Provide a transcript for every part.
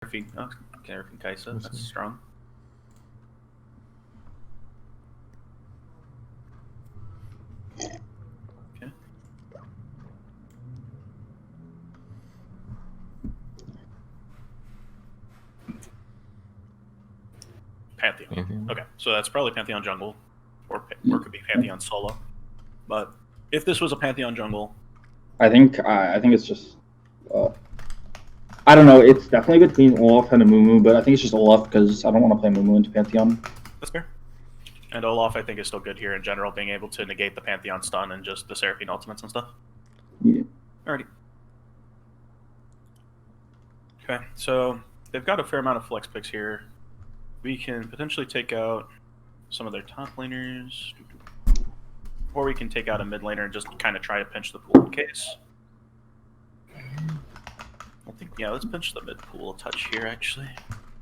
Seraphine Kaisa, that's strong. Okay. Pantheon. Okay, so that's probably Pantheon jungle, or it could be Pantheon solo. But if this was a Pantheon jungle, I think it's just. I don't know. It's definitely between Olaf and a Mumu, but I think it's just Olaf because I don't want to play Mumu into Pantheon. That's fair. And Olaf, I think, is still good here in general, being able to negate the Pantheon stun and just the Seraphine ultimates and stuff. Yeah. Alrighty. Okay, so they've got a fair amount of flex picks here. We can potentially take out some of their top laners, or we can take out a mid laner and just kind of try to pinch the pool in case. I think, yeah, let's pinch the mid pool a touch here, actually.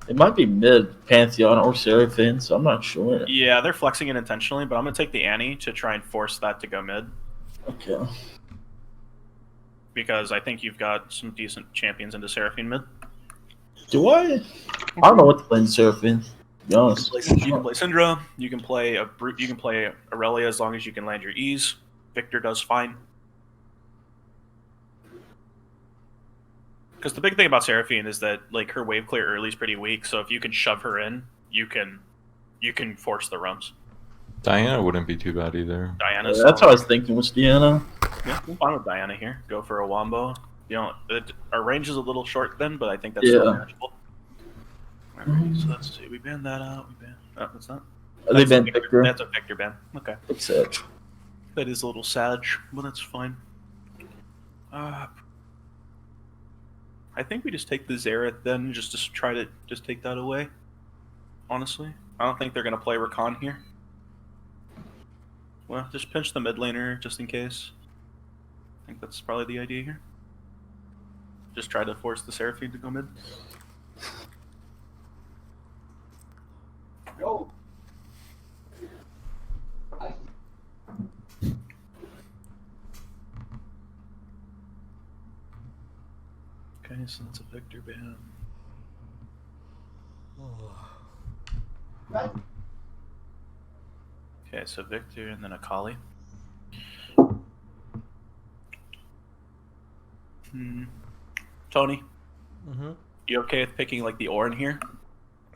It might be mid Pantheon or Seraphine, so I'm not sure. Yeah, they're flexing it intentionally, but I'm going to take the Annie to try and force that to go mid. Okay. Because I think you've got some decent champions into Seraphine mid. Do I? I don't know what to play in Seraphine, to be honest. You can play Syndra, you can play a Brute, you can play Aurelia as long as you can land your E's. Victor does fine. Because the big thing about Seraphine is that like her wave clear early is pretty weak, so if you can shove her in, you can force the roams. Diana wouldn't be too bad either. Diana's That's what I was thinking was Diana. Yeah, I'm fine with Diana here. Go for a wombo. You know, our range is a little short then, but I think that's still manageable. Alright, so let's see. We banned that out. Oh, that's not. They banned Victor. That's a Victor ban. Okay. It's sad. That is a little sad, but that's fine. I think we just take the Xerath then, just to try to just take that away. Honestly, I don't think they're gonna play Rakan here. Well, just pinch the mid laner just in case. I think that's probably the idea here. Just try to force the Seraphine to go mid. Go. Okay, so that's a Victor ban. Okay, so Victor and then Akali. Tony, you okay with picking like the Ornn here?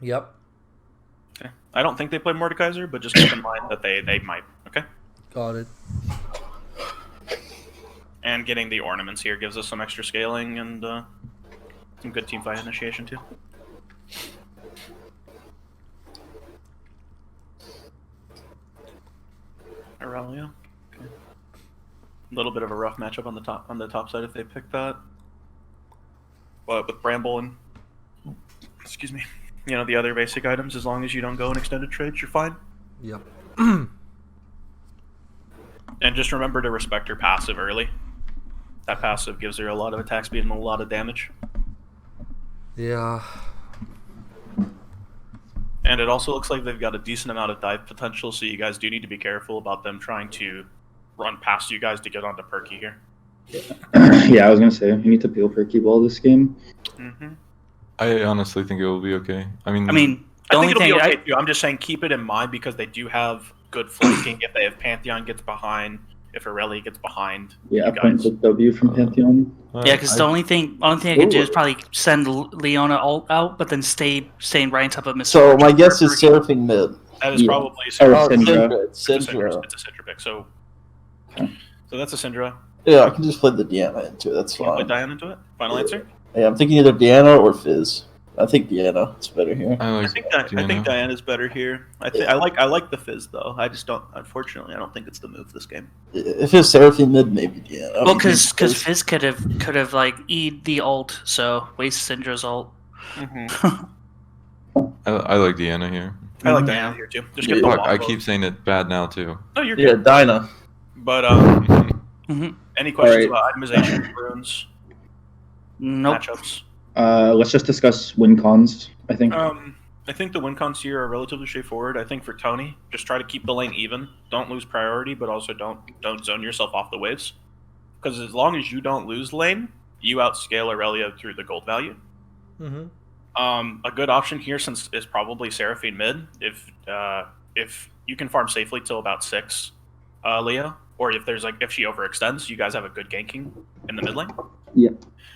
Yep. Okay. I don't think they play Mordekaiser, but just keep in mind that they might. Okay. Got it. And getting the ornaments here gives us some extra scaling and some good team fight initiation too. Aurelia. Okay. A little bit of a rough matchup on the top side if they pick that. But with Bramble and excuse me, you know, the other basic items, as long as you don't go in extended trades, you're fine. Yep. And just remember to respect her passive early. That passive gives her a lot of attack speed and a lot of damage. Yeah. And it also looks like they've got a decent amount of dive potential, so you guys do need to be careful about them trying to run past you guys to get onto Perky here. Yeah, I was gonna say you need to peel Perky ball this game. I honestly think it will be okay. I mean, I think it'll be okay too. I'm just saying keep it in mind because they do have good flanking. If Pantheon gets behind, if Aurelia gets behind, yeah, a point with W from Pantheon. Yeah, because the only thing I could do is probably send Leona ult out, but then staying right on top of Miss. So my guess is Seraphine mid. That is probably Syndra. It's a Syndra pick. So that's a Syndra. Yeah, I can just play the Diana into it. That's You can fine. put Diana into it. Final answer. Yeah, I'm thinking either Diana or Fizz. I think Diana. It's better here. I think Diana's better here. I like the Fizz though. I just don't. Unfortunately, I don't think it's the move this game. If it's Seraphine mid, maybe Diana. Well, because Fizz could have like E'd the ult, so waste Syndra's ult. I like Diana here. I like Diana here too. Just get the I keep saying it bad now too. No, you're good. Dinah. But any questions about itemization, runes, matchups? Let's just discuss win cons. I think. I think the win cons here are relatively straightforward. I think for Tony, just try to keep the lane even. Don't lose priority, but also don't zone yourself off the waves. Because as long as you don't lose lane, you outscale Aurelia through the gold value. A good option here since is probably Seraphine mid. If you can farm safely till about 6, Leo, or if there's if she overextends, you guys have a good ganking in the mid lane. Yeah.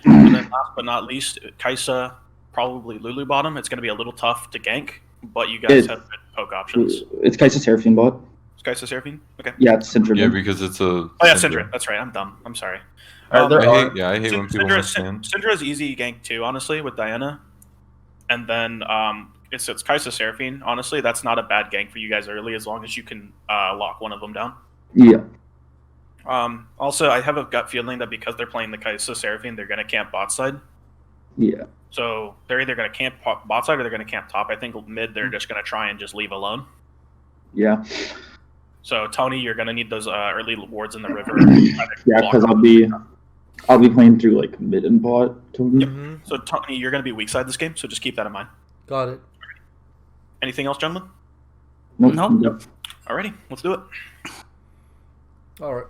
And then last but not least, Kaisa, probably Lulu bottom. It's going to be a little tough to gank, but you guys have good poke options. It's Kaisa Seraphine bot. Is Kaisa Seraphine? Okay. Yeah, it's Syndra. Yeah, mid. because it's a. Oh yeah, Syndra. That's right. I'm dumb. I'm sorry. Alright, there are. I hate when people understand. Syndra's easy gank too, honestly, with Diana. And then it's Kaisa Seraphine. Honestly, that's not a bad gank for you guys early as long as you can lock one of them down. Yeah. Also, I have a gut feeling that because they're playing the Kaisa Seraphine, they're going to camp bot side. Yeah. So they're either going to camp bot side or they're going to camp top. I think mid, they're just going to try and just leave alone. Yeah. So Tony, you're going to need those early wards in the river. Yeah, because I'll be playing through like mid and bot. Totally. Yep. So Tony, you're going to be weak side this game, so just keep that in mind. Got it. Anything else, gentlemen? Nope. Yep. Alrighty, let's do it. All right.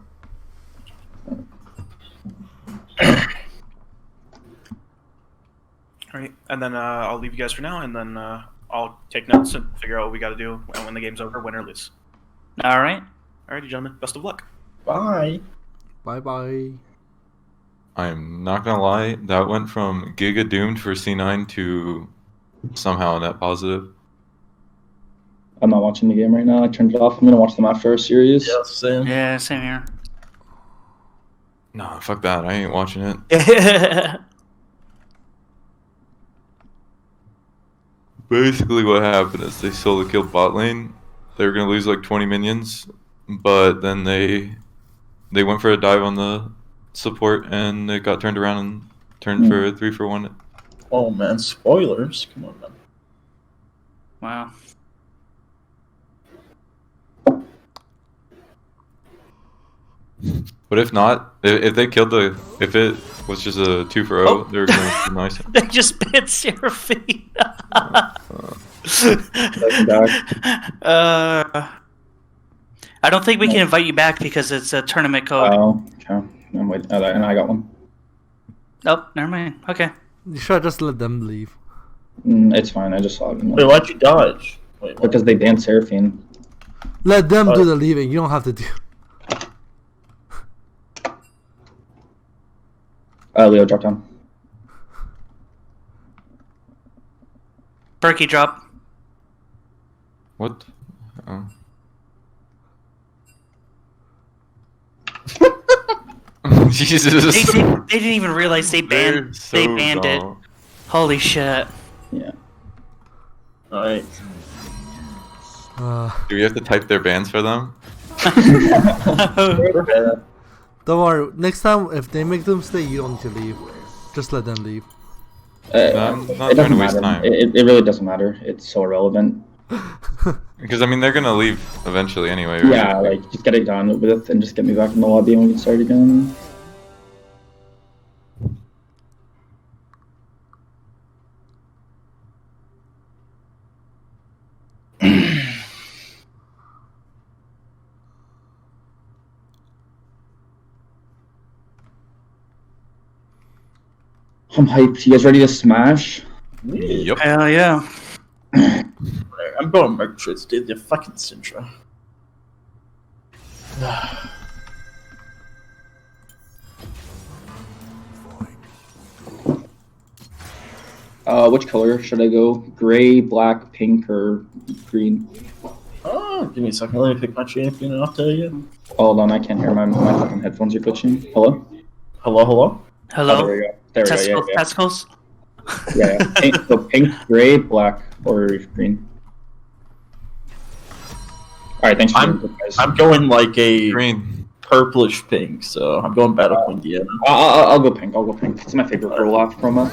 Alright, and then I'll leave you guys for now, and then I'll take notes and figure out what we got to do when the game's over, win or lose. All right. Alrighty, gentlemen, best of luck. Bye. Bye bye. I'm not gonna lie, that went from Giga doomed for C9 to somehow net positive. I'm not watching the game right now. I turned it off. I'm gonna watch them after our series. Yeah, same. Yeah, same here. Nah, fuck that. I ain't watching it. Basically, what happened is they solo killed bot lane. They were gonna lose like 20 minions, but then they went for a dive on the support and it got turned around and turned for a 3-for-1. Oh man, spoilers. Come on, man. Wow. But if not, if they killed if it was just a 2-for-0, they were gonna be nice. They just banned Seraphine. I don't think we can invite you back because it's a tournament code. Oh, okay. I'm waiting. And I got one. Nope, never mind. Okay. You should just let them leave. It's fine. I just saw it. Wait, why'd you dodge? Wait, what? Because they banned Seraphine. Let them do the leaving. You don't have to do. Leo, drop down. Berkey drop. What? Oh. Jesus. They didn't even realize they banned. They banned it. Holy shit. Yeah. Alright. Do we have to type their bans for them? Don't worry. Next time, if they make them stay, you don't need to leave. Just let them leave. I'm not it trying to doesn't waste matter. time. It really doesn't matter. It's so irrelevant. Because, I mean, they're gonna leave eventually anyway, right? Yeah, like, just get it done with and just get me back in the lobby and we can start again. I'm hyped. You guys ready to smash? Yep. Hell yeah. I'm going Merchants, dude. They're fucking Syndra. Which color should I go? Gray, black, pink, or green? Oh, give me a second. Let me pick my champion and I'll tell you. Hold on, I can't hear. My fucking headphones are glitching. Hello? Hello, hello? Oh, there Hello. we go. There we Testicles. go. Yeah, Testicles. yeah. Pink, so pink, gray, black, or green. All right, thanks for the input, guys. I'm going like a Green. purplish pink, so I'm going Battle Queen Diana. I'll go pink. I'll go pink. It's my favorite purple off promo.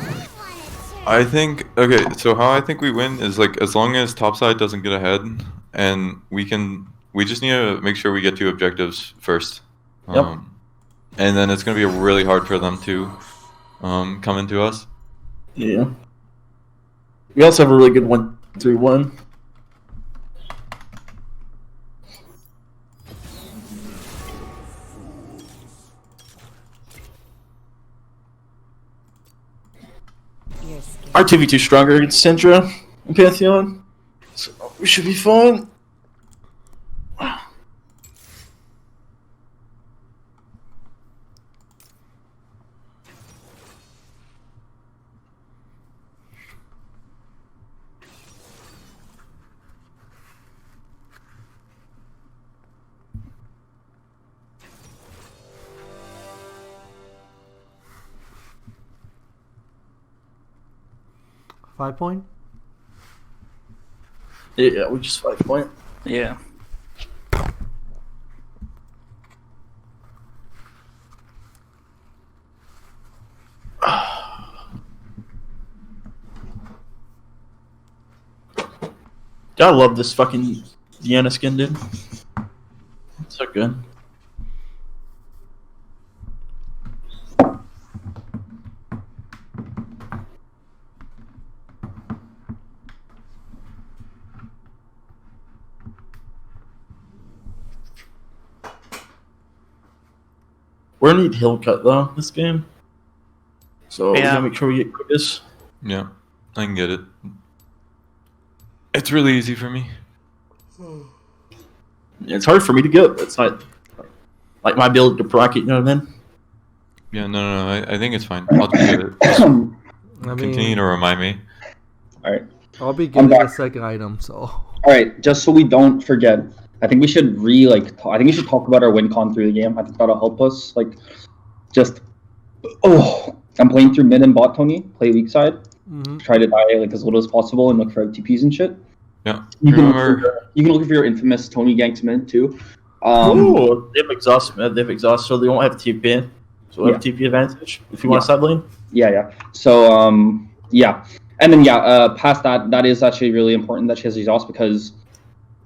I think, okay, so how I think we win is, like, as long as topside doesn't get ahead, and we just need to make sure we get 2 objectives first. Yep. And then it's going to be really hard for them to come into us. Yeah. We also have a really good 1-3-1. Your skin Our 2v2 stronger against Syndra and Pantheon. So we should be fine. 5 point. Yeah, we just 5 point. Yeah. Gotta love this fucking Deanna skin, dude. It's so good. We're gonna need hill cut though this game, so we gotta make sure we get quickest. Yeah, I can get it. It's really easy for me. It's hard for me to get. It's not like my ability to proc it. You know what I mean? Yeah, no. I think it's fine. I'll just get it. Just continue to remind me. All right. I'll be getting a second item, so. All right, just so we don't forget, I think we should I think we should talk about our win con through the game. I think that'll help us. Like, just I'm playing through mid and bot, Tony. Play weak side. Mm-hmm. Try to die like as little as possible and look for TPs and shit. Yeah. You can look for your infamous Tony ganks mid too. Ooh, they have exhaust, man. They have exhaust, so they won't have TP. So we'll have TP advantage if you want to side lane. Yeah. So yeah, and then past that, that is actually really important that she has exhaust because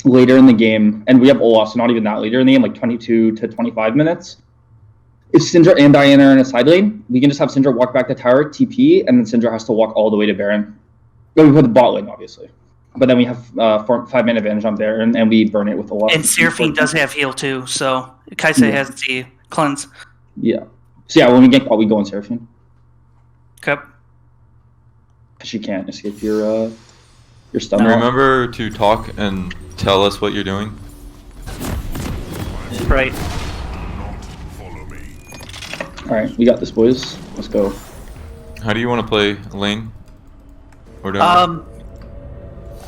later in the game, and we have Olaf, so not even that later in the game, like 22 to 25 minutes. If Syndra and Diana are in a side lane, we can just have Syndra walk back to tower, TP, and then Syndra has to walk all the way to Baron. But we put the bot lane, obviously. But then we have 5-man advantage on Baron, and we burn it with Olaf. And Seraphine does have heal too, so Kaisa has the cleanse. Yeah. So yeah, when we get bot, we go on Seraphine. Okay. She can't escape your stun. And remember to talk and tell us what you're doing. Right. Alright, we got this, boys. Let's go. How do you want to play lane? Or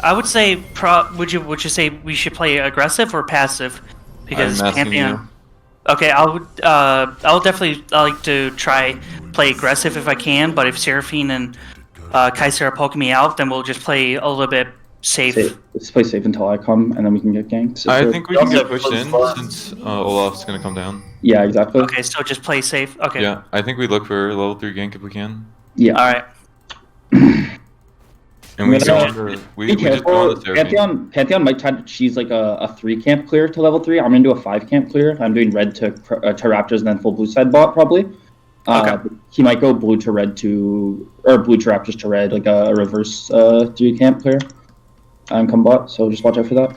I would say, would you say we should play aggressive or passive? Because I'm asking Pantheon. Okay, I'll definitely like to try play aggressive if I can. But if Seraphine and Kaisa are poking me out, then we'll just play a little bit safe. Let's play safe until I come, and then we can get ganked. I think we can get pushed in since Olaf's gonna come down. Yeah, exactly. Okay, so just play safe. Okay. Yeah, I think we look for level 3 gank if we can. Yeah. All right. And we just go on the Seraphine. Pantheon might try to cheese like a 3 camp clear to level 3. I'm gonna do a 5 camp clear. I'm doing red to Raptors and then full blue side bot probably. Okay. He might go blue to red or blue to Raptors to red, like a reverse 3 camp clear. And come bot, so just watch out for that.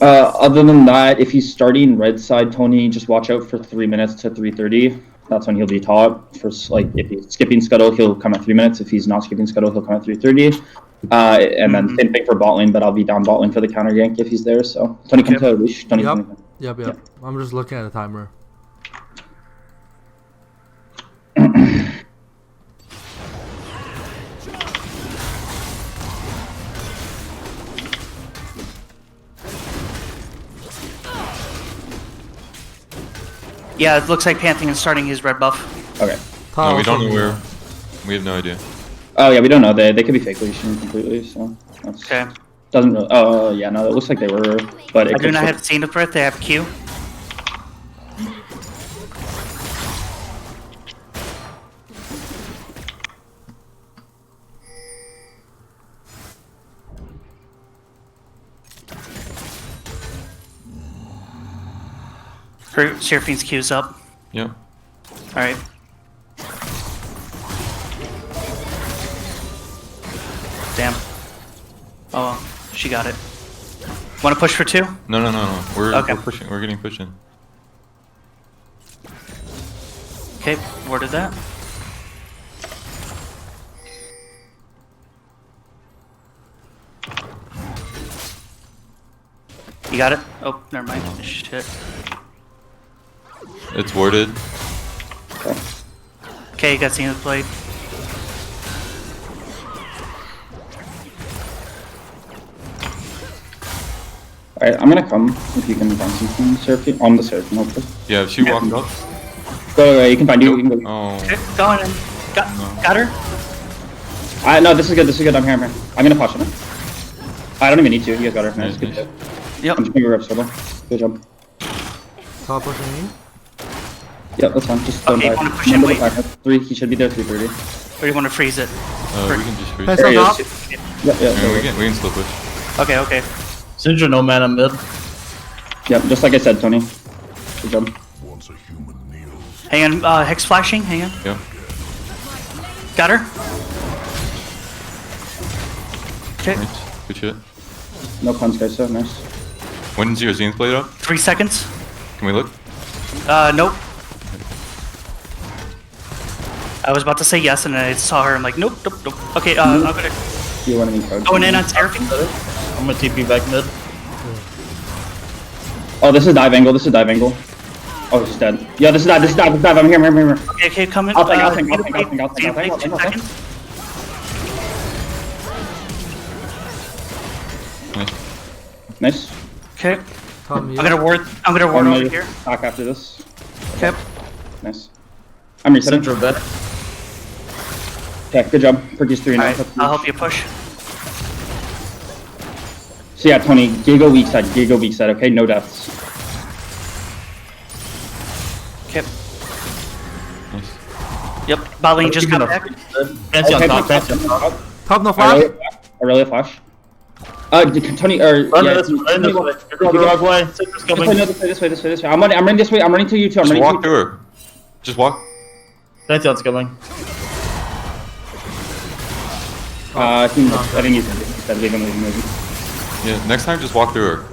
Other than that, if he's starting red side, Tony, just watch out for 3 minutes to 3:30. That's when he'll be top. If he's skipping scuttle, he'll come at 3 minutes. If he's not skipping scuttle, he'll come at 3:30. And then same thing for bot lane, but I'll be down bot lane for the counter gank if he's there. So Tony, come to Leash. Tony, Yep. I'm just looking at the timer. Yeah, it looks like Pantheon's starting his red buff. Okay. No, we don't know where. We have no idea. Oh yeah, we don't know. They could be fake leashing completely. So that's, Okay. doesn't really. Oh yeah, no, it looks like they were, but it I do not have Zenith Breath. They have Q. Her Seraphine's Q's up. Yep. Alright. Damn. Oh well, she got it. Want to push for 2? No. We're Okay. pushing. We're getting pushed in. Okay, worded that. You got it? Oh, never mind. Shit. It's warded. Okay, you got Zenith Blade. Alright, I'm gonna come if you can find something. Seraphine on the Seraphine, hopefully. Yeah, if she walked up. Go, you can find you. You can go. Oh. Okay, go on in. Got her? No, this is good. This is good. I'm here. I'm gonna push him. I don't even need to. You guys got her. Nice. Good job. Yep. I'm just gonna grab Soba. Good job. Top pushing me. Yep, that's fine. Just Okay, stand you by. wanna push him, Remember wait. the 3. He should be there 3:30. Or do you want to freeze it? We can just freeze. Guys There on he top. is. Yep, yep. Yeah, we can still push. Okay, okay. Syndra no mana mid. Yep, just like I said, Tony. Good job. Hang on, Hex flashing, hang on. Yeah. Got her? Okay, Nice. Good shit. No puns, guys. So nice. When's your Zenith Blade up? 3 seconds. Can we look? Nope. I was about to say yes, and then I saw her. I'm like, nope, nope, nope. Okay, I'm gonna Do you want any cards? going in on Seraphine. I'm gonna TP back mid. Oh, this is dive angle. This is dive angle. Oh, he's dead. Yeah, this is dive. This is dive. This is dive. I'm here. I'm here. I'm here. Okay, okay, come in. I'll think. Zenith Blade, 2 seconds. Nice. Nice. Okay, Top me. I'm gonna ward over here. Back after this. Okay. Nice. I'm resetting. Syndra better. Okay, good job. Perky's 3 now. Alright, I'll help you push. So yeah, Tony, Gigo weak side. Gigo weak side. Okay, no deaths. Okay. Nice. Yep, bot lane just got back. Fancy on Okay, top, fancy on top. Top no I flash. really flash. Tony, Run yeah, this way, run this way. You're going the wrong way. Syndra's This way, coming. no, this way. I'm running this way. I'm running to you too. I'm Just running walk to you. through her. Just walk. Pantheon's coming. I think he's dead. Leave him. Yeah, next time just walk through her.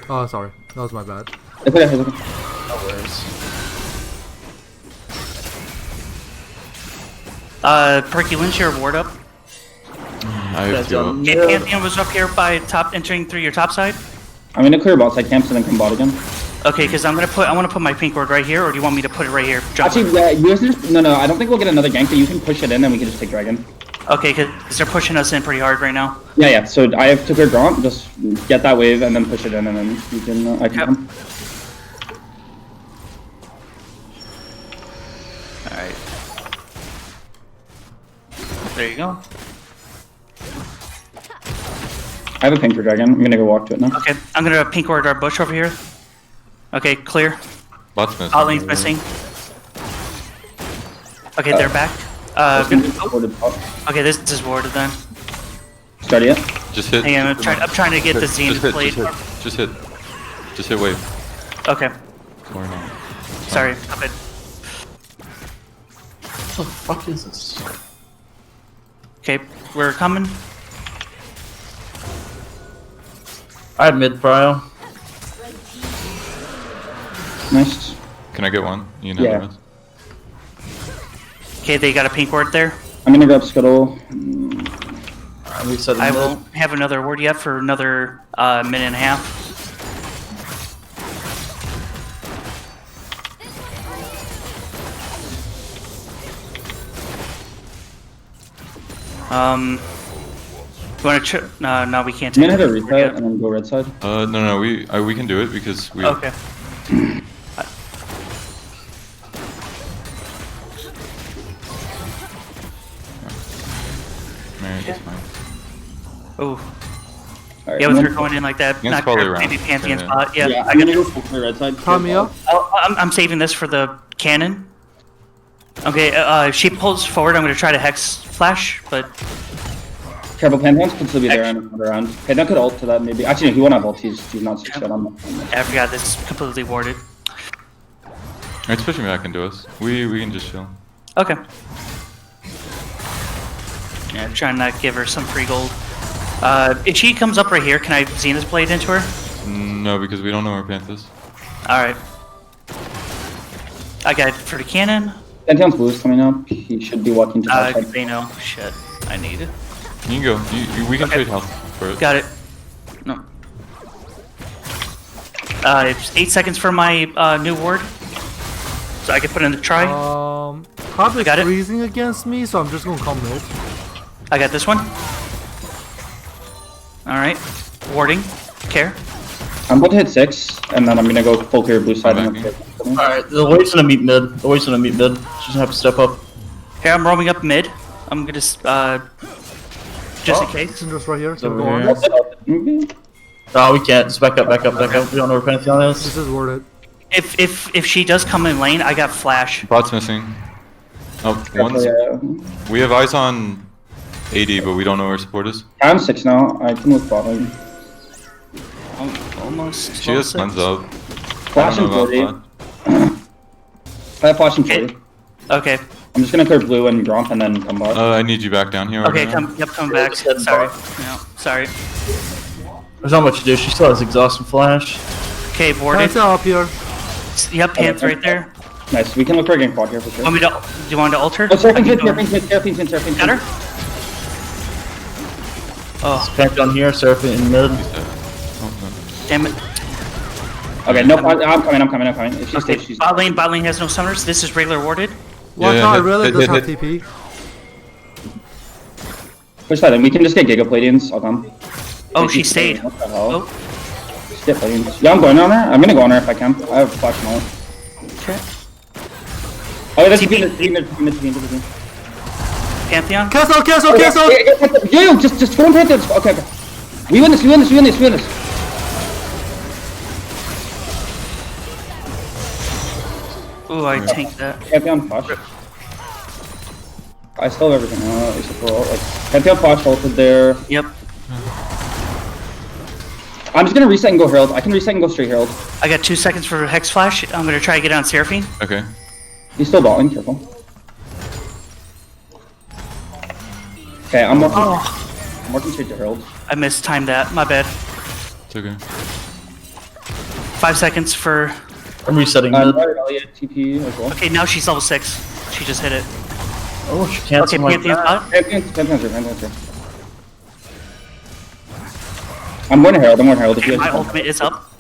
Oh, sorry. That was my bad. It's okay. It's okay. No worries. Perky, when's your ward up? I have to go. Okay, Pantheon was up here by top, entering through your top side. I'm gonna clear bot side camps and then come bot again. Okay, because I want to put my pink ward right here, or do you want me to put it right here? Jump. Actually, yeah, you guys just no. I don't think we'll get another gank, but you can push it in, and we can just take dragon. Okay, because they're pushing us in pretty hard right now. Yeah. So I have to clear Grant. Just get that wave and then push it in, and then you can. I can Yep. come. All right. There you go. I have a ping for dragon. I'm gonna go walk to it now. Okay, I'm gonna pink ward our bush over here. Okay, clear. Bot's missing. Bot lane's missing. Okay, they're back. Good. Oh, okay, this is warded then. Start it. Just hit. Hang on, I'm trying to get the Zenith Just Blade. hit. Just hit. Just hit wave. Okay, Or not. sorry. Okay. What the fuck is this? Okay, we're coming. I have mid prio. Nice. Can I get one? You know Yeah. the rest. Okay, they got a pink ward there. I'm gonna grab Scuttle. I'm resetting I mid. won't have another ward yet for another minute and a half. You want to? No, we can't. I'm gonna take hit a it. reset and then go red side. No, we can do it because we. Okay. Alright, that's fine. Oh, Alright, yeah, I'm with her gonna- going in like that, Against not probably sure, around. maybe Pantheon Yeah. spot. Yeah, Yeah, I I'm got gonna go full clear red side. Top me up. I'm saving this for the cannon. Okay, if she pulls forward, I'm gonna try to hex flash, but Careful, Pantheons could still be there and another round. Okay, that could ult to that maybe. Actually, no, he won't have ult. He's not 6 shot on that. I forgot this is completely warded. It's pushing back into us. We can just chill. Okay. Yeah, I'm trying to not give her some free gold. If she comes up right here, can I Zenith Blade into her? No, because we don't know where Panth is. Alright. I got it for the cannon. Pantheon's blue is coming up. He should be walking to that side. They know. Shit. I need it. You can go. We can Okay. trade health for it. Got it. No. It's 8 seconds for my new ward. So I can put in the try. Top is Got it. freezing against me, so I'm just gonna come mid. I got this one. Alright. Warding. Care. I'm going to hit 6, and then I'm gonna go full clear blue side. I'm And backing. then Alright, the wave's gonna meet mid. The wave's gonna meet mid. She's gonna have to step up. Here, I'm roaming up mid. I'm gonna, just in case. Syndra's right here. So Over go here. on. Mhm. No, we can't. Just back up, back up, back up. We don't know where Pantheon This is. is worth it. If she does come in lane, I got flash. Bot's missing. Oh, one's. Yeah. We have eyes on AD, but we don't know where support is. I'm 6 now. I can move bottom. Almost. She has cleanse up. Flash I and don't know 40. about I have flash and 40. Okay. I'm just gonna clear blue and Gromp and then come back. I need you back down here. Okay, right now. come back. Just head Sorry. back. No, sorry. There's not much to do. She still has exhaust and flash. Okay, warded. Panther up here. Yep, Pant's right there. Nice. We can look for a game quad here for sure. Want me to? Do you want to alter? Oh, Seraphine, I can go- Seraphine. Got her? Oh, Pantheon here, Seraphine in mid. damn it. Okay, no, I'm coming. If she Okay, stays, she's. bot lane has no summoners. This is regular warded. Watch yeah, out, hit- really hit- does have hit- TP. Push that in. We can just get Giga Palladians. I'll come. Oh, she stayed. What the hell? Oh, Just get Palladians. Yeah, I'm going on her. I'm gonna go on her if I can. I have flash now. okay. Oh, that's TP. TP. Pantheon. Castle! Yeah, just go on Pantheons. Okay. We win this. Ooh, I tanked that. Pantheon flash. I still have everything. Except for all, like Pantheon flash ulted there. Yep. I'm just gonna reset and go Herald. I can reset and go straight Herald. I got 2 seconds for Hex Flash. I'm gonna try to get on Seraphine. Okay. He's still balling. Careful. Okay, I'm working. Oh, I'm working straight to Herald. I mistimed that. My bad. It's okay. 5 seconds for. I'm resetting mid. Elliot TP as well. Okay, now she's level 6. She just hit it. Oh, she can't Okay, see my Pantheon's back. out. Pantheon's here. I'm going to Herald. If you Okay, my guys ultimate is up.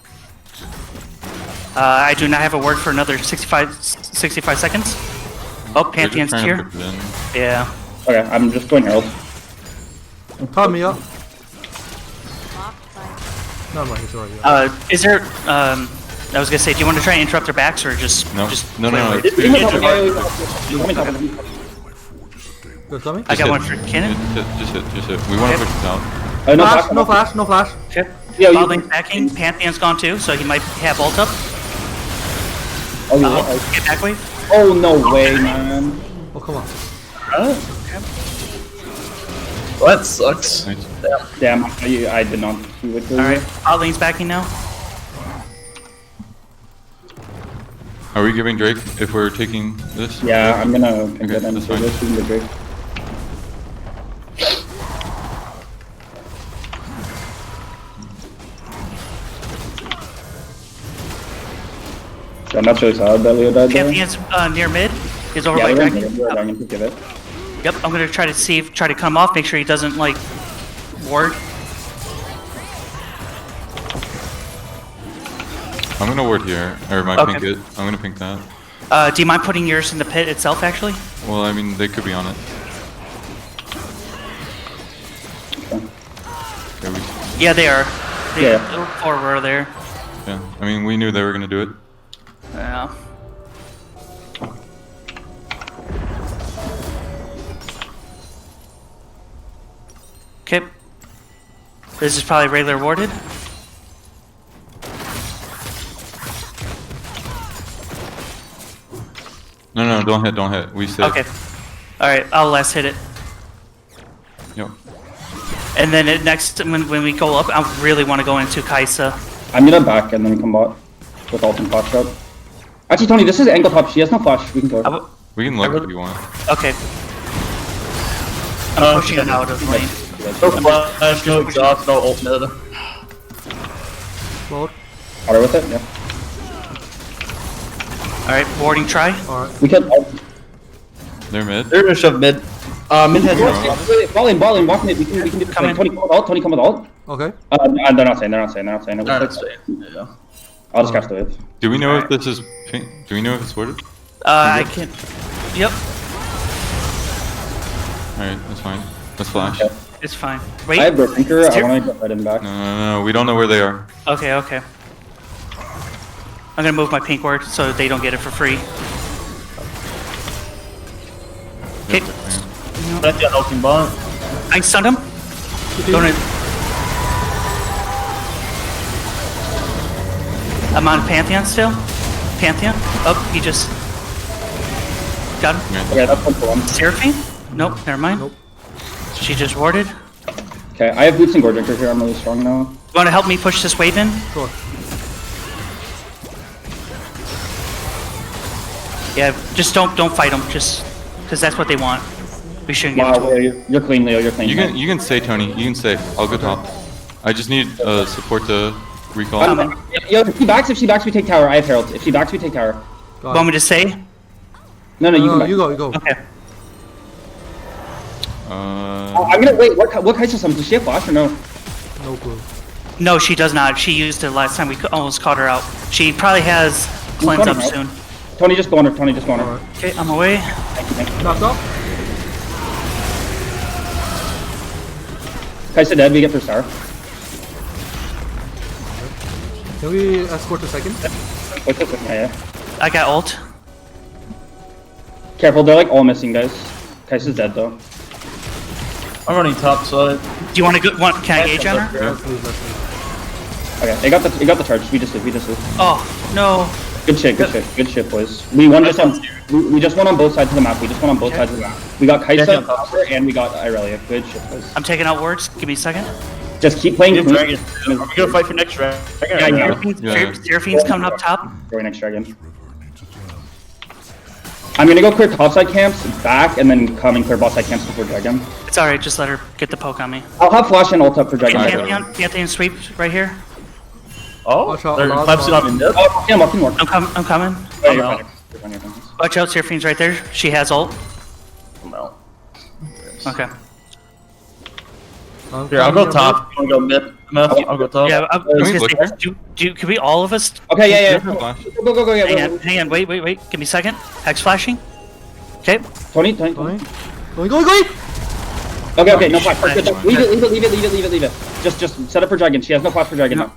I do not have a word for another 65 seconds. Oh, They're just Pantheon's trying to here. put it in. Yeah. Okay, I'm just going Herald. Top me up. No, no, he's already up. Is there? I was gonna say, do you want to try and interrupt their backs or just? No. Just No. wait? It's Good, Tommy? I got hit. one for Cannon. Just hit. We want to push this out. No flash. No flash. Okay. Yeah, you- Bot lane's backing. Pantheon's gone too, so he might have ult up. Oh, yeah. Get back wave. Oh, no way, man. Oh, come on. Well, that sucks. Nice. Damn, I did not see what All right. Bot lane's backing now. Are we giving Drake if we're taking this? Yeah, I'm gonna Okay, get them that's for fine. this in the Drake. I'm not really sad that Leo died there. Pantheon's near mid. He's over Yeah, by we're Dragon. going to give it. Yep. I'm gonna try to come off. Make sure he doesn't like ward. I'm gonna ward here, or my Okay. pink it. I'm gonna pink that. Do you mind putting yours in the pit itself? Actually. Well, I mean, they could be on it. Okay, Yeah, they are. Yeah. Or were there. yeah. I mean, we knew they were gonna do it. Yeah. Okay. This is probably regular warded. No, don't hit. We said. Okay. Alright, I'll last hit it. Yep. And then next, when we go up, I really want to go into Kaisa. I'm gonna back and then come bot with ult and flash shot. Actually, Tony, this is angle top. She has no flash. We can go. We can look if you want. Okay. I'm pushing it out of lane. No flash, no exhaust, no ult mid. Load. Water with it, yeah. Alright, warding try. Alright. We can ult. They're mid. They're gonna shove mid. Mid has Ball in, walking it. We can do this. Come in. Tony come with ult. Okay. They're not saying. It. Alright, yeah. I'll just cast the wave. Do we know if this is pink? Do we know if it's worded? I can. Yep, Alright, that's fine. Let's flash. Okay. it's fine. I Wait. have Brook Anchor. I Ser- want to get red and back. No, we don't know where they are. Okay, okay. I'm gonna move my pink ward so they don't get it for free. Okay. Pantheon ulting bot. I stunned him. Don't. I'm on Pantheon still. Pantheon. Oh, he just got him. Okay, that's 1 for 1. Seraphine? Nope, never mind. Nope. She just warded. Okay, I have boots and Gore Drinker here. I'm really strong now. You want to help me push this wave in? Sure. Yeah, just don't fight them. Just because that's what they want. We shouldn't give it Wow, to them. you're clean, Leo. You're clean. You can say, Tony. You can say. I'll go top. I just need support to recall. Yo, if she backs, we take tower. I have Herald. If she backs, we take tower. Got Want it. me to say? No, you No, can back. you go, you go. Okay. I'm gonna wait. What Kai'Sa summons? Does she have flash or no? No clue. No, she does not. She used it last time. We almost caught her out. She probably has cleanse caught up her out? soon. Tony, just go on her. Tony, just go on her. Alright. Okay, I'm away. Thank you. Knocked off. Kai'Sa dead. We get first tower. Can we escort the second? Wait, yeah. I got ult. Careful, they're like all missing, guys. Kai'Sa's dead though. I'm running top side. Do you want to go? Can I gauge on her? Let's leave, let's leave. Okay, they got the charge. We just did. Oh no. Good shit, boys. We won just on. We just won on both sides of the map. We got Kai'Sa, Upsurge, and we got Irelia. Good shit, boys. I'm taking out wards. Give me a second. Just keep playing. Give Dragon. Are we gonna fight for next round? Yeah. Seraphine's coming up top. Going next dragon. I'm gonna go clear topside camps, back, and then come and clear bot side camps before dragon. It's alright. Just let her get the poke on me. I'll have flash and ult up for dragon. Pantheon sweep right here. Oh, Watch out, they're a lot collapsing of- on the nip. Oh, yeah, walking more. I'm coming. Oh, you're no. fine. You're fine, you're fine. Watch out, Seraphine's right there. She has ult. No. Okay. Here, I'll go top. You wanna go mid? I'll go top. Yeah, I was we gonna look say, there? could we all of us? Okay, yeah. Flash. Go, yeah. Hang on, wait. Give me a second. Hex flashing. Okay. Tony. Going. Okay, no flash. Leave it. Just set up for dragon. She has no flash for dragon now.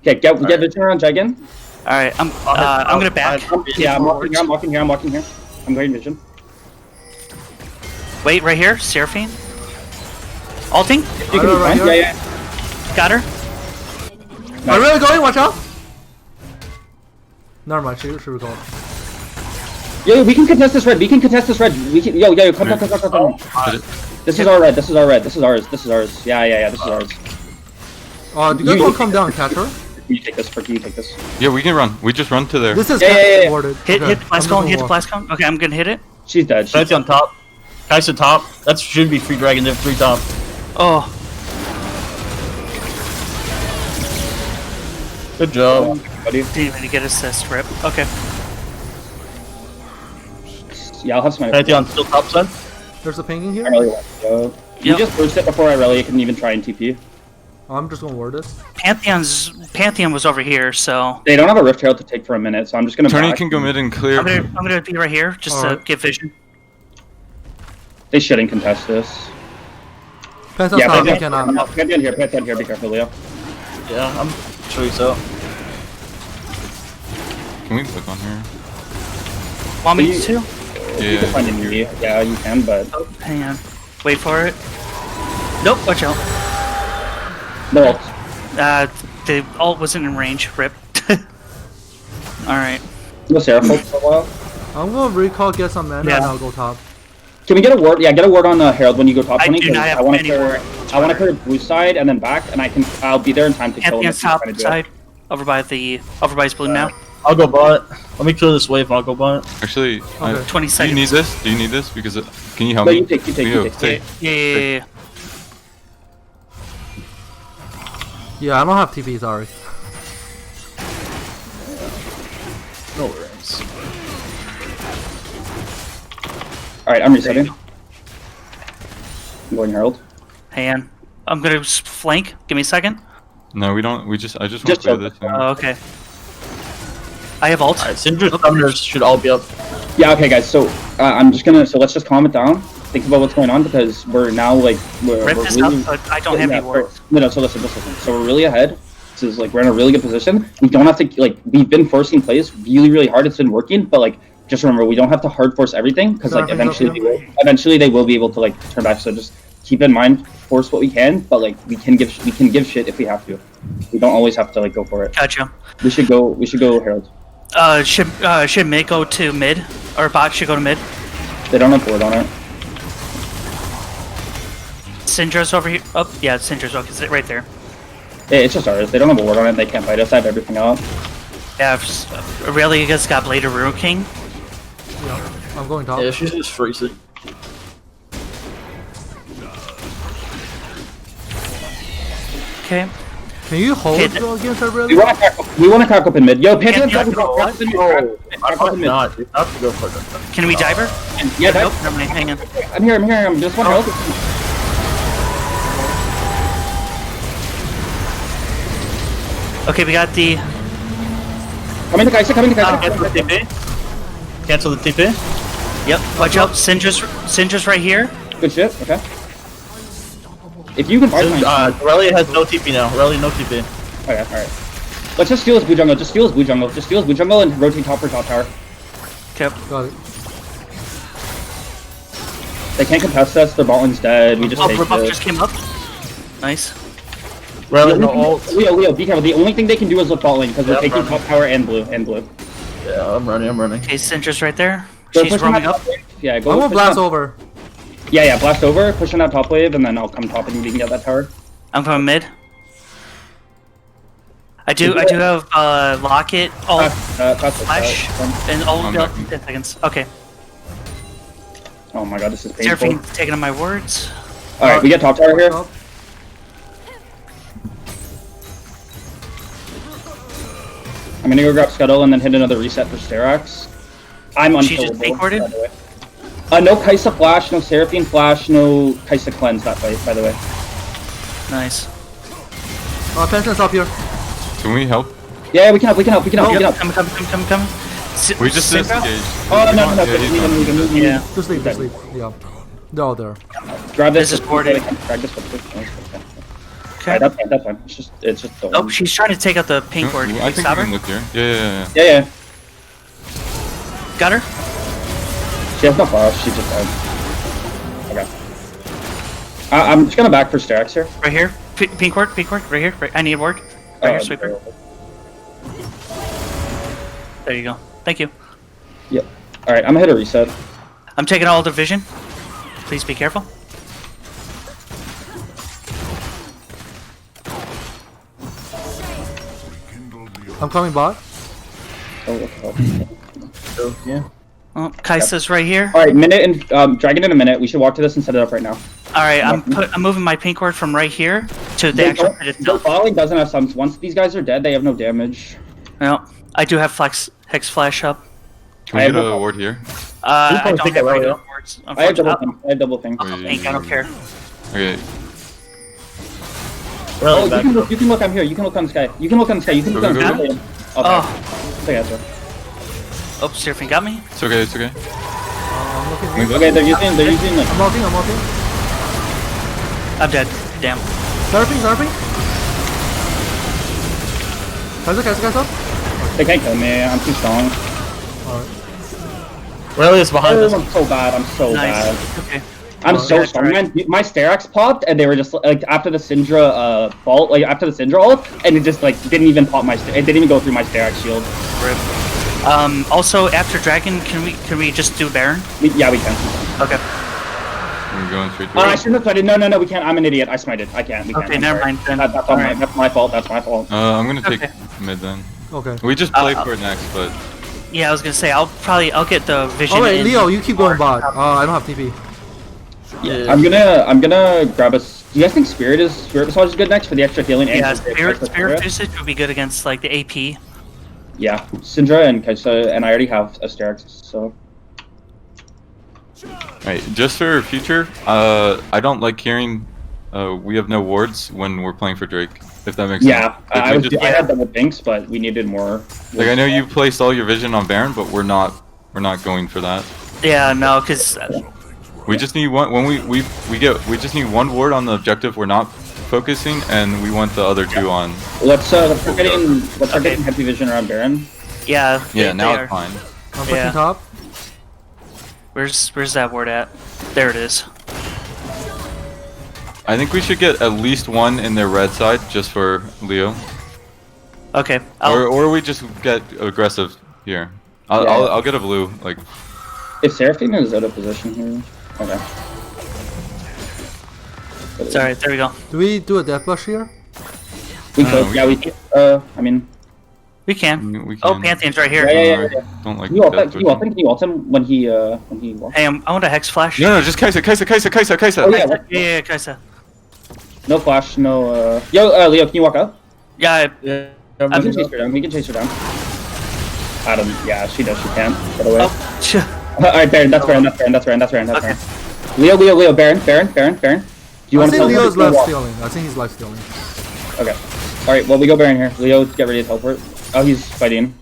Okay, get vision around dragon. Alright, I'm gonna back. Yeah, I'm walking here. I'm going vision. Wait, right here, Seraphine. Ulting. You can Right here. yeah. Got her. I'm really going, watch out! Never mind, should we go? Yo, we can contest this red. Yo, come. This is our red. This is ours. Yeah, this is ours. Do you guys want to come down and catch her? Can you take this? Yeah, we can run. We just run to there. This is Yeah. warded. Hit Okay, the blast I'm cone. just Hit the gonna blast cone. Okay, I'm gonna hit it. She's dead. Pantheon top. Kai'Sa top. That should be free dragon. They have 3 top. Oh, Good job. didn't even get assist. Rip. Okay. Yeah, I'll have some. Pantheon still top side. walk. There's a pinging here. You Yep. just burst it before Irelia can even try and TP. I'm just gonna ward this. Pantheon was over here, so They don't have a Rift Herald to take for a minute, so I'm just gonna. Tony back. can go mid and clear. I'm gonna be right here just to Alright. get vision. They shouldn't contest this. Pantheon's Yeah, not, we Pantheon cannot. here. Be careful, Leo. Yeah, I'm sure so. Can we click on her? Want me You- to? You can Yeah. find an EV. Yeah, you can, but Oh, hang on. Wait for it. Nope. Watch out. no ult. The ult wasn't in range. Rip. Alright. No Seraph ult for a while. I'm gonna recall, get some mana, Yeah. and I'll go top. Can we get a word? Yeah, get a word on Herald when you go top. I 20, do 'cause not have I want any to clear. word. I want to clear blue side and then back, and I'll be there in time to kill him. Pantheon's if he's top trying to do it. side. Over by his blue now. I'll go bot. Let me clear this wave and I'll go bot. Actually, Okay. 20 do you seconds. need this? Do you need this? Because can you help No, me? you take. Leo, Yeah. Yeah, I don't have TP, sorry. No worries. All right, I'm resetting. I'm going Herald. Hang on. I'm gonna flank. Give me a second. No, we don't. I just want Just to play chill. this. Oh, okay. I have ult. Alright, Syndra's summoners should all be up. Yeah, okay, guys. So so let's just calm it down. Think about what's going on because we're now like we're Rift is really, up, but I don't have any wards. No, so listen. So we're really ahead. This is like we're in a really good position. We don't have to like we've been forcing plays really hard. It's been working, but like just remember we don't have to hard force everything because like eventually they will be able to like turn back. So just keep in mind force what we can, but like we can give shit if we have to. We don't always have to like go for it. Gotcha. We should go Herald. Should mid go to mid, or bot should go to mid? They don't have board on it. Syndra's over here. Oh, yeah, Syndra's okay. It's right there. Yeah, it's just ours. They don't have a ward on it. They can't fight us. I have everything out. Yeah, really, you guys got Blade of Ruin King. Yeah, I'm going top. Yeah, she's just freezing. Okay. Can you hold Okay, against her We really? want to crack up in mid. Yo, pay attention. Yeah, Crack No, up in mid. not. You have to go for it. Can we dive her? Yeah, Nope, that, never mind. Hang on. I'm here. I'm just one health. Okay, we got the. Coming to Kaisa. Cancel the TP. Cancel the TP. Yep. Watch out. Syndra's right here. Good shit. Okay. If you can fight mine. Aurelia has no TP now. Aurelia no TP. Okay, alright. Let's just steal his blue jungle. Just steal his blue jungle and rotate top for top tower. Okay. Got it. They can't contest us. Their bot lane's dead. We just Oh, take Rebuff it. just came up. Nice. Aurelia no ult. Leo, be careful. The only thing they can do is look bot lane because we're Yeah, taking running. top tower and blue. Yeah, I'm running. Okay, Syndra's right there. Go She's push on roaming that up. top wave. Yeah, go. I'm gonna push blast on- over. Yeah, blast over. Push on that top wave, and then I'll come top and we can get that tower. I'm coming mid. I do have Locket, ult, Flash, and ult. I'm Yep, back. 10 seconds. Okay. Oh my god, this is painful. Seraphine's taking on my words. Alright, we get top tower here. Top. I'm gonna go grab Scuttle and then hit another reset for Sterax. I'm She just unkillable, pink-warded? by the way. No Kaisa flash, no Seraphine flash, no Kaisa cleanse that fight, by the way. Nice. Pension's up here. Can we help? Yeah, we can help. Coming. We just disengaged. Oh, no, Yeah, leave he's on. him. Yeah. Just leave. Yeah. They're all there. Grab this. This is boarded. Grab this one, please. Okay. Alright, that's fine. It's just. Oh, she's trying to take out the pink ward. I think we Stop can her. look here. Yeah. Yeah. Got her. She has no flash. She just died. Okay. I'm just gonna back for Sterax here. Right here. Pink ward. Right here. Right. I need a ward. Right here, sweeper. There you go. Thank you. Yep. Alright, I'm gonna hit a reset. I'm taking all division. Please be careful. I'm coming bot. Yeah. Oh, Kaisa's right here. Alright, minute and dragon in a minute. We should walk to this and set it up right now. All right, I'm moving my pink ward from right here to the actual pit The itself. following doesn't have sums. Once these guys are dead, they have no damage. No, I do have Hex Flash up. Can we I get have a no- ward here? I probably don't take have it regular right wards. I have double Unfortunately. thing. I have double thing. Pink, I don't care. Okay. Oh, Aurelia you back. can look. I'm here. You can look on the sky. You can look on the sky. You can look on the Go, sky. go, Okay. Oh, Okay, answer. oh, Seraphine got me. It's okay. I'm looking. Can we go? Okay, they're using like. I'm walking. I'm dead. Damn. Surfing. Kaisa. They can't kill me. I'm too strong. Alright. Aurealia's behind Oh, us. I'm so bad. I'm so bad. Nice. Okay. I'm so yeah, strong. right. Man, my Sterax popped, and they were just like after the Syndra vault, like after the Syndra ult, and it just like didn't even pop my. It didn't even go through my Sterax shield. Rip. Also, after Dragon, can we just do Baron? Yeah, we can. Okay. We're going straight to I shouldn't have smited. No, we can't. I'm an idiot. I smited. I can't. We can't. Okay, I'm never sorry. mind then. That's Alright. my fault. That's my fault. I'm gonna take Okay. mid then. Okay. We just play for it next, but Yeah, I was gonna say I'll get the vision. Oh wait, in- Leo, you keep going bot. I don't have TP. Yeah. I'm gonna grab us. Do you guys think Spirit Massage is good next for the extra healing? and Yeah, for the Spirit extra Usage would be good against like the AP. Yeah, Syndra and Kaisa, and I already have a Sterax, so. right. Just for future, I don't like hearing we have no wards when we're playing for Drake. If that makes Yeah, sense. Like, I had double pinks, but we needed more. like I know you placed all your vision on Baron, but we're not going for that. Yeah, no, because We just need one when we just need one ward on the objective we're not focusing, and we want the other two on. Let's start getting heavy vision around Baron. yeah. Yeah, now they it's are. fine. I'm pushing Yeah. top. Where's that word at? There it is. I think we should get at least one in their red side just for Leo, Okay. or we just get aggressive here. I'll get a blue like. If Seraphine is out of position here, okay. Sorry, there we go. Do we do a death push here? We No, could. we- Yeah, we could. I mean, We can. We Oh, can. Pantheon's right here. Yeah. Don't like can you ult that him? Can you ult him when he walks? Hey, I want a Hex Flash. No, just Kaisa. Oh yeah. Yeah, Kaisa. No flash. No. Leo, can you walk up? Yeah, Yeah. We can chase her down. We can chase her down. Adam. Yeah, she knows she can. Get away. oh, Alright, Baron. That's Baron. Okay. Leo. Baron. Do you I want to think tell Leo's him life to walk? stealing. I think he's life stealing. Okay. Alright, well, we go Baron here. Leo, get ready to teleport. Oh, he's fighting.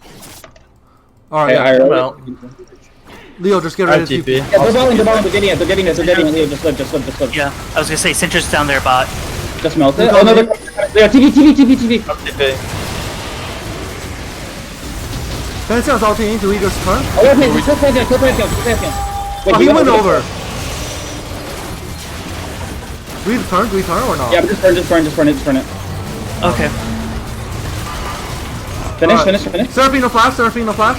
Alright, Okay, yeah. alright. Leo, just get I ready to TP. Yeah, they're balling, they're getting it. They're getting it. Leo, just live. yeah. I was gonna say Cintra's down there, bot. Just melt it. You Oh, no, got Leo, TV. I'm TP. Pantheon's ulting. Do we just turn? Oh, okay, kill Pantheon. Oh, he went over. Do we turn or not? Yeah, but just burn it. Okay. Finish. Seraphine no flash.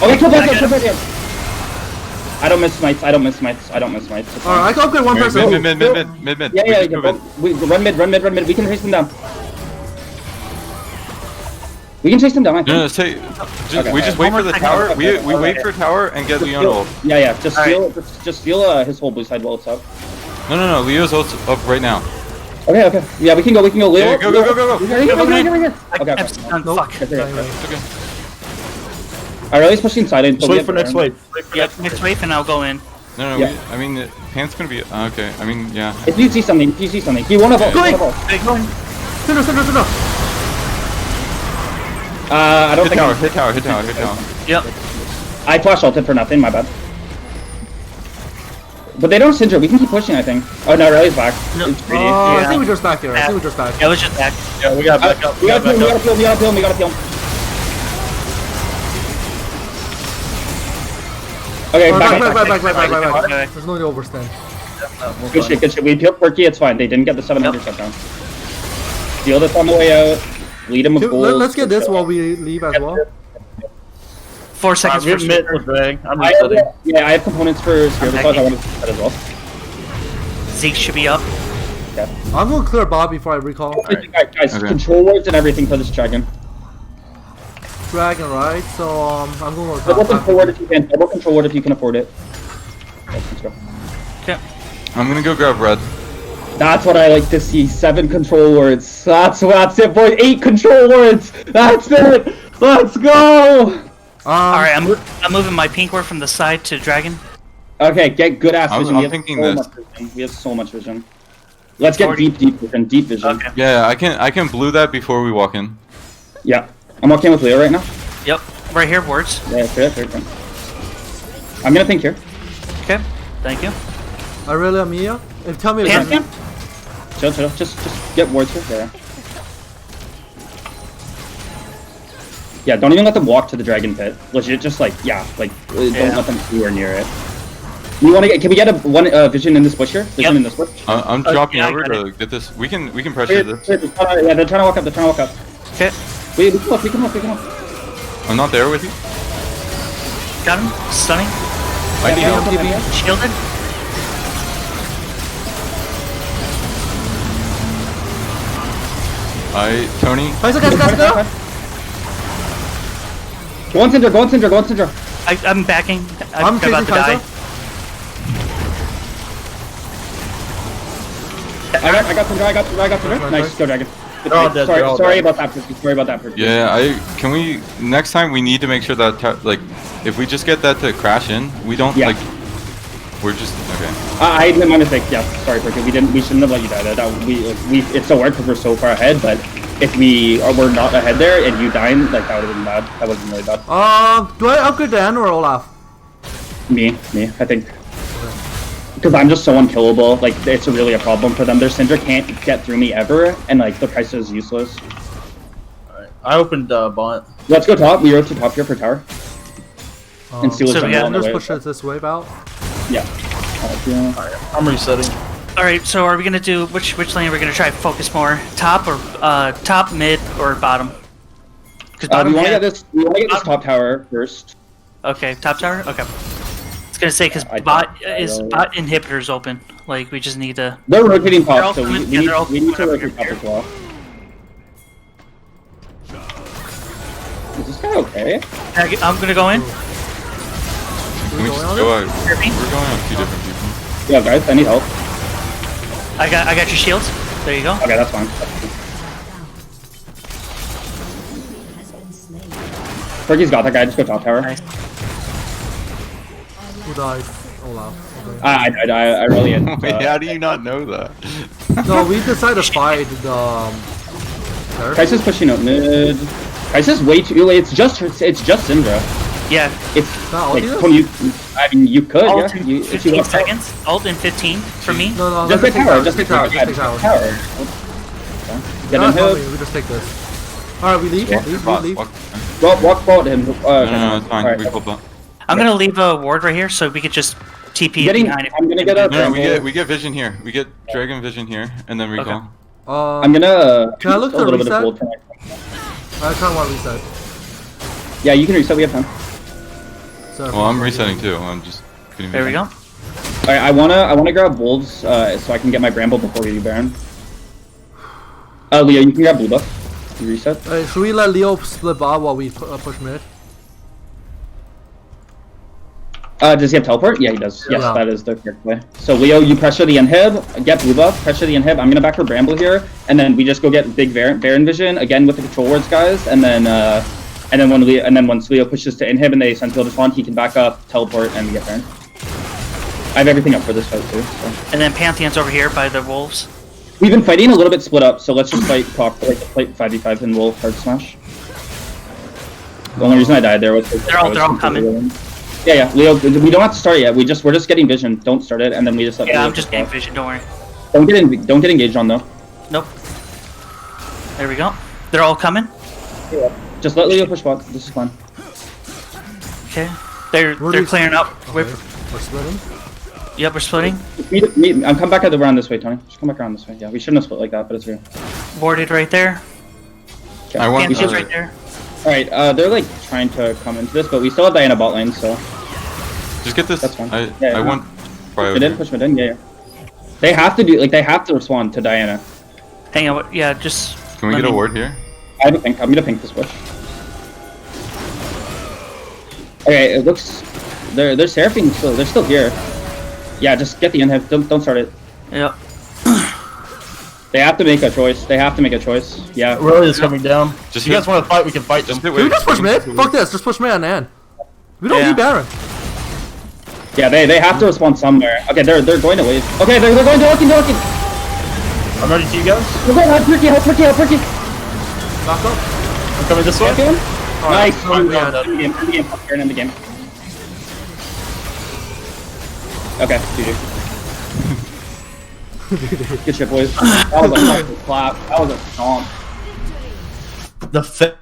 Okay, kill Pantheon. I don't miss smites. It's fine. Alright, I can upgrade one person. Mid. Yeah, We should move it. we run mid. We can chase them down. We can chase them down, I think. No, say, we just wait for the tower. We wait for tower and get Leon ult. Yeah. Just Alright. feel his whole blue side while it's up. No. Leo's ult's up right now. Okay. Yeah, we can go. Leo. Yeah, go. Here. Okay. Nope. Fuck. Okay. Okay. Alright, let's push inside and Just wait for next wave. Yep. Next wave, and I'll go in. No. Yeah. I mean, Pant's gonna be okay. I mean, yeah. If you see something, you want to vote. Going. Okay, go in. Syndra. I don't Hit think tower. Yep. I flash ulted for nothing, my bad. But they don't Syndra, we can keep pushing, I think. Oh no, Riley's back. No. It's greedy. I think we're just back there. Yeah, it was just back. Yeah, we got back up. We gotta peel him. Okay, back. Okay. There's no need to overstand. Good shit. We peeled Quirky, it's fine. They didn't get the 700 shutdown. Steal this on the way out. Lead him with gold. Let's get this while we leave as well. 4 seconds We're for mid Super. with drag. I'm I resetting. I have components for Spear because I wanted to set as well. Zeke should be up. I'm gonna clear Bob before I recall. Guys, Okay. control words and everything for this dragon. Dragon, right? So I'm going to Double control word if you can. Double control word if you can afford it. Let's go. Okay. I'm gonna go grab red. That's what I like to see. 7 control words. That's it, boys. 8 control words. That's it. Let's go. All right, I'm moving my pink word from the side to dragon. Okay, get good ass vision. I'm thinking this. We have so much vision. Let's get 40. deep vision. Deep vision. Okay. Yeah, I can blue that before we walk in. Yeah. I'm walking with Leo right now. Yep. Right here, words. Yeah, fair. I'm gonna think here. Okay. Thank you. Aurelia Mia. And tell me Pantheon? Chill. Just get words here. There. Yeah, don't even let them walk to the dragon pit. Legit, just don't let them anywhere near it. Can we get one vision in this bush here? Vision Yep. in this bush? I'm dropping yeah, I over got to get this. We can pressure this. Yeah, they're trying to walk up. Okay. We can walk. I'm not there with you. Got him. Stunning. I need help. Shielded. Tony. Guys. Go on Syndra. I'm backing. I'm about chasing to die. Kaisa. I got Syndra. Nice, go dragon. They're all dead, they're all Sorry dead. about that. Sorry about that. Yeah, can we next time we need to make sure that if we just get that to crash in, we don't Yeah. We're just okay. I made my mistake. Yeah, sorry, Perky. We shouldn't have let you die there. It's so hard because we're so far ahead. But if we're not ahead there and you dying, like that would have been bad. That would have been really bad. Do I upgrade Dan or Olaf? Me, I think. Because I'm just so unkillable. Like it's really a problem for them. Their Syndra can't get through me ever, and like the price is useless. Alright, I opened bot. Let's go top. We rode to top here for tower. And see what's so going yeah, on the Just way. push it this way, Val. Yeah. Yeah. Alright, I'm resetting. All right. So are we gonna do which lane are we gonna try to focus more? Top or top, mid, or bottom? Because We want to get this. We want to get this top tower first. Okay, top tower. Okay. I was gonna say because bot inhibitors open. Like we just need to. They're rotating They're all top, so coming- we yeah, need they're all to coming up rotate top here. as well. Is this guy okay? I'm gonna go in. Can we just go out? We're going out 2 different people. Yeah, guys, I need help. I got your shields. There you go. Okay, that's fine. Perky's got that guy. Just go top tower. Nice. Who died? Olaf. Okay. I died. I really had. Wait, how do you not know that? No, we decided to fight the. Kai's is pushing up mid. Kai's is way too. It's just Syndra. Yeah. It's No, like I'll do when you. I mean, you could. Ult Yeah. in If you 15 want to. seconds. Ult in 15 for me. No, Just let's take tower. Just take tower. Just take Tower. tower. Get No, in it's here. fine, we just take this. Alright, we leave. Yeah. Leave. Walk forward him. No, it's fine. Alright. We pull bot. I'm gonna leave a ward right here so we could just TP Getting. behind it. I'm gonna get a. No, we get vision here. We get dragon vision here, and then recall. I'm gonna. Can I look a to little bit of reset? gold for my- I kind of want to reset. Yeah, you can reset. We have time. So Well, I'm resetting too. I'm just getting There we vision. go. Alright, I wanna grab wolves so I can get my bramble before we do Baron. Leo, you can grab blue buff. You reset. should we let Leo split bot while we push mid? Does he have teleport? Yeah, he does. Yes, Yeah. that is the correct play. So Leo, you pressure the inhib, get blue buff, pressure the inhib. I'm gonna back for bramble here, and then we just go get big Baron vision again with the control wards, guys, and then once Leo pushes to inhib and they send field respawn, he can back up, teleport, and we get Baron. I have everything up for this fight too. So. And then Pantheon's over here by the wolves. We've been fighting a little bit split up, so let's just fight 5v5 and wolf hard smash. The only reason I died there was because They're all coming. Yeah, Leo, we don't have to start it yet. We're just getting vision. Don't start it, and then we just let Yeah, Leo I'm just push getting off. vision. Don't worry. Don't get engaged on though. Nope. There we go. They're all coming. Just let Leo push bot. This is fun. Okay. They're these- clearing up. We're splitting. Yep, we're splitting. I'm come back around this way, Tony. Just come back around this way. Yeah, we shouldn't have split like that, but it's real. Warded right there. Okay. I want- Pantheon's right there. Alright, they're like trying to come into this, but we still have Diana bot lane, so Just get this. That's fine. I Yeah. want push mid in, push mid in. Yeah. They have to respond to Diana. Hang on. Yeah, just. Can we let get a me- ward here? I'm gonna pink this bush. Okay, it looks they're Seraphine still. They're still here. Yeah, just get the inhib. Don't start it. Yep. They have to make a choice. Yeah. Really is coming down. Just If you guys hit- want to fight, we can fight. Just Just hit Can we wave. just push mid? Fuck this, just push mid and Nan. We don't Yeah. need Baron. Yeah, they have to respond somewhere. Okay, they're going to wave. Okay, they're going to looking. I'm ready to you guys. We're going help Perky. Back up. I'm coming this way. Okay. Nice. Alright, End yeah. the game. End the game. Okay, GG. Good shit, boys. That was a fucking clap. That was a stomp. The